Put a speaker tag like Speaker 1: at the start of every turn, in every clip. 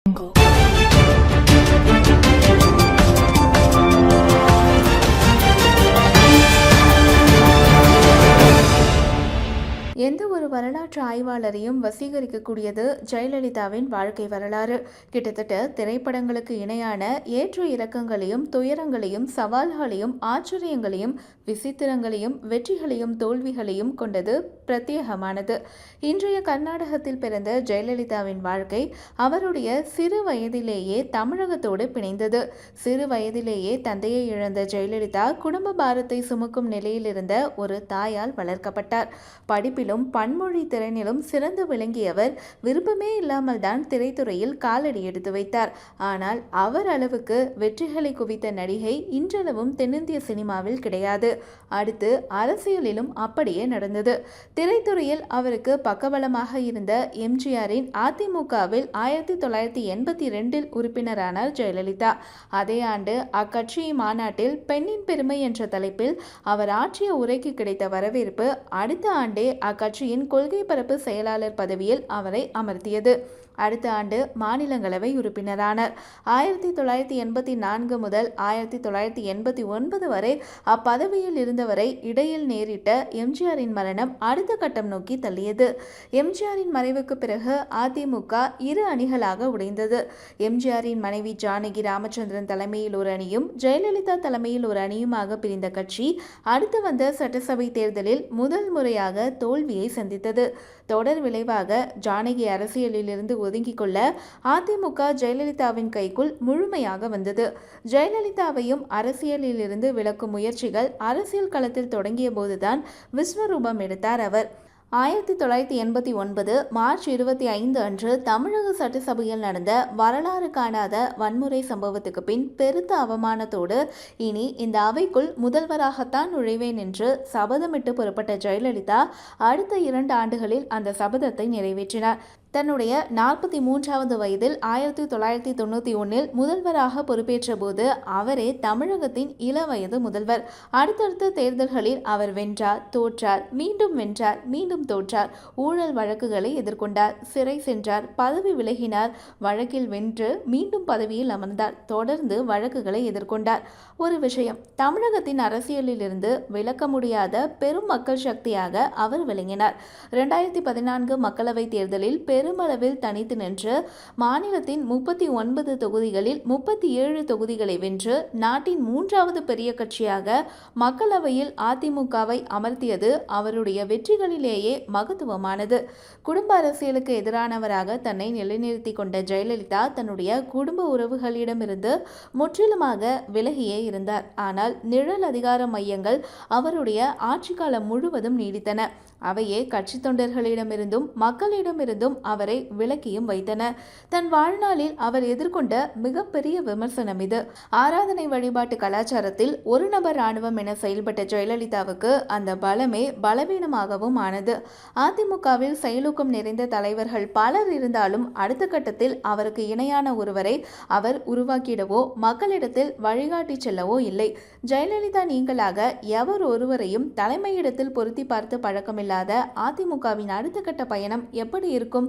Speaker 1: எந்த ஒரு வரலாற்று ஆய்வாளரையும் வசீகரிக்கக்கூடியது ஜெயலலிதாவின் வாழ்க்கை வரலாறு. கிட்டத்தட்ட திரைப்படங்களுக்கு இணையான ஏற்ற இறக்கங்களையும் துயரங்களையும் சவால்களையும் ஆச்சரியங்களையும் விசித்திரங்களையும் வெற்றிகளையும் தோல்விகளையும் கொண்டது பிரத்யேகமானது. இன்றைய கர்நாடகத்தில் பிறந்த ஜெயலலிதாவின் வாழ்க்கை அவருடைய சிறு வயதிலேயே தமிழகத்தோடு பிணைந்தது. சிறு வயதிலேயே தந்தையை இழந்த ஜெயலலிதா குடும்ப பாரத்தை சுமக்கும் நிலையில் இருந்த ஒரு தாயால் வளர்க்கப்பட்டார். படிப்பிலும் பன்மொழி திறனிலும் சிறந்து விளங்கியவர் விருப்பமே இல்லாமல் தான் திரைத்துறையில் காலடி எடுத்து வைத்தார். ஆனால் அவர் அளவுக்கு வெற்றிகளை குவித்த நடிகை இன்றளவும் தென்னிந்திய சினிமாவில் கிடையாது. அடுத்து அரசியலிலும் அப்படியே நடந்தது. திரைத்துறையில் அவருக்கு பக்கபலமாக இருந்த எம்ஜிஆரின் அதிமுகவில் 1982 உறுப்பினரானார் ஜெயலலிதா. அதே ஆண்டு அக்கட்சி மாநாட்டில் பெண்ணின் பெருமை என்ற தலைப்பில் அவர் ஆற்றிய உரைக்கு கிடைத்த வரவேற்பு அடுத்த ஆண்டே அக்கட்சியின் கொள்கை பரப்பு செயலாளர் பதவியில் அவரை அமர்த்தியது. அடுத்த ஆண்டு மாநிலங்களவை உறுப்பினரானார். 1984 முதல் 1989 வரை அப்பதவியில் இருந்தவரை இடையில் நேரிட்ட எம்ஜிஆரின் மரணம் அடுத்த கட்டம் நோக்கி தள்ளியது. எம்ஜிஆரின் மறைவுக்கு பிறகு அதிமுக இரு அணிகளாக உடைந்தது. எம்ஜிஆரின் மனைவி ஜானகி ராமச்சந்திரன் தலைமையில் ஒரு அணியும் ஜெயலலிதா தலைமையில் ஒரு அணியுமாக பிரிந்த கட்சி அடுத்து வந்த சட்டசபை தேர்தலில் முதல் முறையாக தோல்வியை சந்தித்தது. தொடர் விளைவாக ஜானகி அரசியலில் இருந்து ஒதுங்கிக் கொள்ள அதிமுக ஜெயலலிதாவின் கைக்குள் முழுமையாக வந்தது. ஜெயலலிதாவையும் அரசியலில் இருந்து விலக்கும் முயற்சிகள் அரசியல் களத்தில் தொடங்கிய போதுதான் விஸ்வரூபம் எடுத்தார் அவர். 1989 மார்ச் 25 அன்று தமிழக சட்டசபையில் நடந்த வரலாறு காணாத வன்முறை சம்பவத்துக்கு பின் பெருத்த அவமானத்தோடு இனி இந்த அவைக்குள் முதல்வராகத்தான் நுழைவேன் என்று சபதமிட்டு புறப்பட்ட ஜெயலலிதா அடுத்த 2 ஆண்டுகளில் அந்த சபதத்தை நிறைவேற்றினார். தன்னுடைய 43வது வயதில் 1991 முதல்வராக பொறுப்பேற்ற போது அவரே தமிழகத்தின் இளவயது முதல்வர். அடுத்தடுத்த தேர்தல்களில் அவர் வென்றார், தோற்றார், மீண்டும் வென்றார், மீண்டும் தோற்றார். ஊழல் வழக்குகளை எதிர்கொண்டார், சிறை சென்றார், பதவி விலகினார், வழக்கில் வென்று மீண்டும் பதவியில் அமர்ந்தார், தொடர்ந்து வழக்குகளை எதிர்கொண்டார். ஒரு விஷயம், தமிழகத்தின் அரசியலில் இருந்து விலக்க முடியாத பெரும் மக்கள் சக்தியாக அவர் விளங்கினார். 2014 மக்களவைத் தேர்தலில் பெருமளவில் தனித்து நின்று மாநிலத்தின் 39 தொகுதிகளில் 37 தொகுதிகளை வென்று நாட்டின் 3வது பெரிய கட்சியாக மக்களவையில் அதிமுகவை அமர்த்தியது அவருடைய வெற்றிகளிலேயே மகத்துவமானது. குடும்ப அரசியலுக்கு எதிரானவராக தன்னை நிலைநிறுத்திக் கொண்ட ஜெயலலிதா தன்னுடைய குடும்ப உறவுகளிடமிருந்து முற்றிலுமாக விலகியே இருந்தார். ஆனால் நிழல் அதிகார மையங்கள் அவருடைய ஆட்சி காலம் முழுவதும் நீடித்தன. அவையே கட்சி தொண்டர்களிடமிருந்தும் மக்களிடமிருந்தும் அவரை விலக்கியும் வைத்தன. தன் வாழ்நாளில் அவர் எதிர்கொண்ட மிகப்பெரிய விமர்சனம் இது. ஆராதனை வழிபாட்டு கலாச்சாரத்தில் ஒரு நபர் ராணுவம் என செயல்பட்ட ஜெயலலிதாவுக்கு அந்த பலமே பலவீனமாகவும் ஆனது. அதிமுகவில் செயலூக்கம் நிறைந்த தலைவர்கள் பலர் இருந்தாலும் அடுத்த கட்டத்தில் அவருக்கு இணையான ஒருவரை அவர் உருவாக்கிடவோ மக்களிடத்தில் வழிகாட்டி செல்லவோ இல்லை. ஜெயலலிதா நீங்களாக எவர் ஒருவரையும் தலைமையிடத்தில் பொருத்தி பார்த்து பழக்கமில்லை அதிமுகவின் அடுத்த கட்ட பயணம் எப்படி இருக்கும்?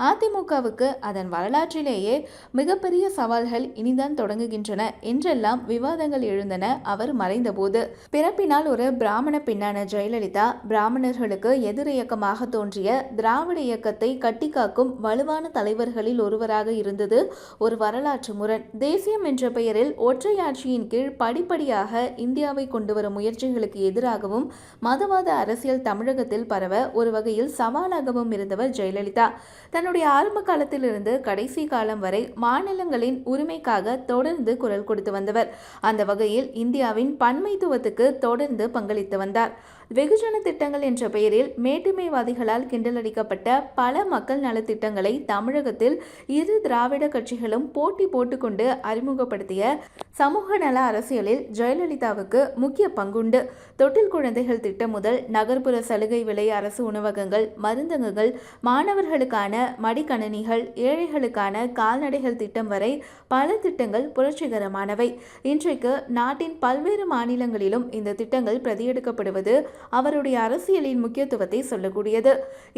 Speaker 1: அதிமுகவுக்கு அதன் வரலாற்றிலேயே மிகப்பெரிய சவால்கள் இனிதான் தொடங்குகின்றன என்றெல்லாம் விவாதங்கள் எழுந்தன அவர் மறைந்தபோது. பிறப்பினால் ஒரு பிராமண பெண்ணான ஜெயலலிதா பிராமணர்களுக்கு எதிர் இயக்கமாக தோன்றிய திராவிட இயக்கத்தை கட்டிக்காக்கும் வலுவான தலைவர்களில் ஒருவராக இருந்தது ஒரு வரலாற்று முரண். தேசியம் என்ற பெயரில் ஒற்றையாட்சியின் கீழ் படிப்படியாக இந்தியாவை கொண்டு வரும் முயற்சிகளுக்கு எதிராகவும் மதவாத அரசியல் தமிழகத்தில் பரவ ஒரு வகையில் சவாலாகவும் இருந்தவர் ஜெயலலிதா. தன்னுடைய ஆரம்ப காலத்திலிருந்து கடைசி காலம் வரை மாநிலங்களின் உரிமைக்காக தொடர்ந்து குரல் கொடுத்து வந்தவர். அந்த வகையில் இந்தியாவின் பன்மைத்துவத்துக்கு தொடர்ந்து பங்களித்து வந்தார். வெகுஜன திட்டங்கள் என்ற பெயரில் மேட்டுமைவாதிகளால் கிண்டலடிக்கப்பட்ட பல மக்கள் நலத்திட்டங்களை தமிழகத்தில் இரு திராவிட கட்சிகளும் போட்டி போட்டுக்கொண்டு அறிமுகப்படுத்திய சமூக நல அரசியலில் ஜெயலலிதாவுக்கு முக்கிய பங்குண்டு. தொட்டில் குழந்தைகள் திட்டம் முதல் நகர்ப்புற சலுகை விலை அரசு உணவகங்கள், மருந்தகங்கள், மாணவர்களுக்கான மடிக்கணினிகள், ஏழைகளுக்கான கால்நடைகள் திட்டம் வரை பல திட்டங்கள் புரட்சிகரமானவை. இன்றைக்கு நாட்டின் பல்வேறு மாநிலங்களிலும் இந்த திட்டங்கள் பிரதியெடுக்கப்படுவது அவருடைய அரசியலின் முக்கியத்துவத்தை சொல்லக்கூடியது.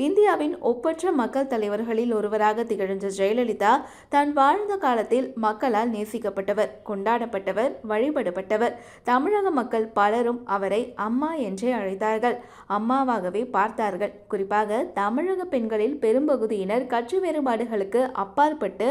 Speaker 1: இந்தியாவின் ஒப்பற்ற மக்கள் தலைவர்களில் ஒருவராக திகழ்ந்த ஜெயலலிதா தான் வாழ்ந்த காலத்தில் மக்களால் நேசிக்கப்பட்டவர், கொண்டாடப்பட்டவர், வழிபடப்பட்டவர். தமிழக மக்கள் பலரும் அவரை அம்மா என்றே அழைத்தார்கள், அம்மாவாகவே பார்த்தார்கள். குறிப்பாக தமிழக பெண்களில் பெரும்பகுதியினர் கட்சி வேறுபாடுகளுக்கு அப்பாற்பட்டு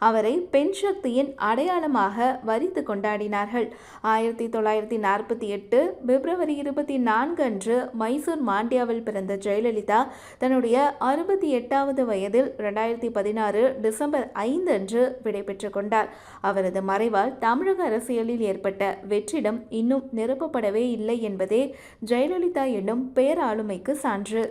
Speaker 1: அவரை பெண் சக்தியின் அடையாளமாக வரித்து கொண்டாடினார்கள். 1948 பிப்ரவரி 24 அன்று மைசூர் மாண்டியாவில் பிறந்த ஜெயலலிதா தன்னுடைய 68வது வயதில் 2016 டிசம்பர் 5 அன்று விடைபெற்றுக் கொண்டார். அவரது மறைவால் தமிழக அரசியலில் ஏற்பட்ட வெற்றிடம் இன்னும் நிரப்பப்படவே இல்லை என்பதே ஜெயலலிதா என்னும் பேராளுமைக்கு சான்று.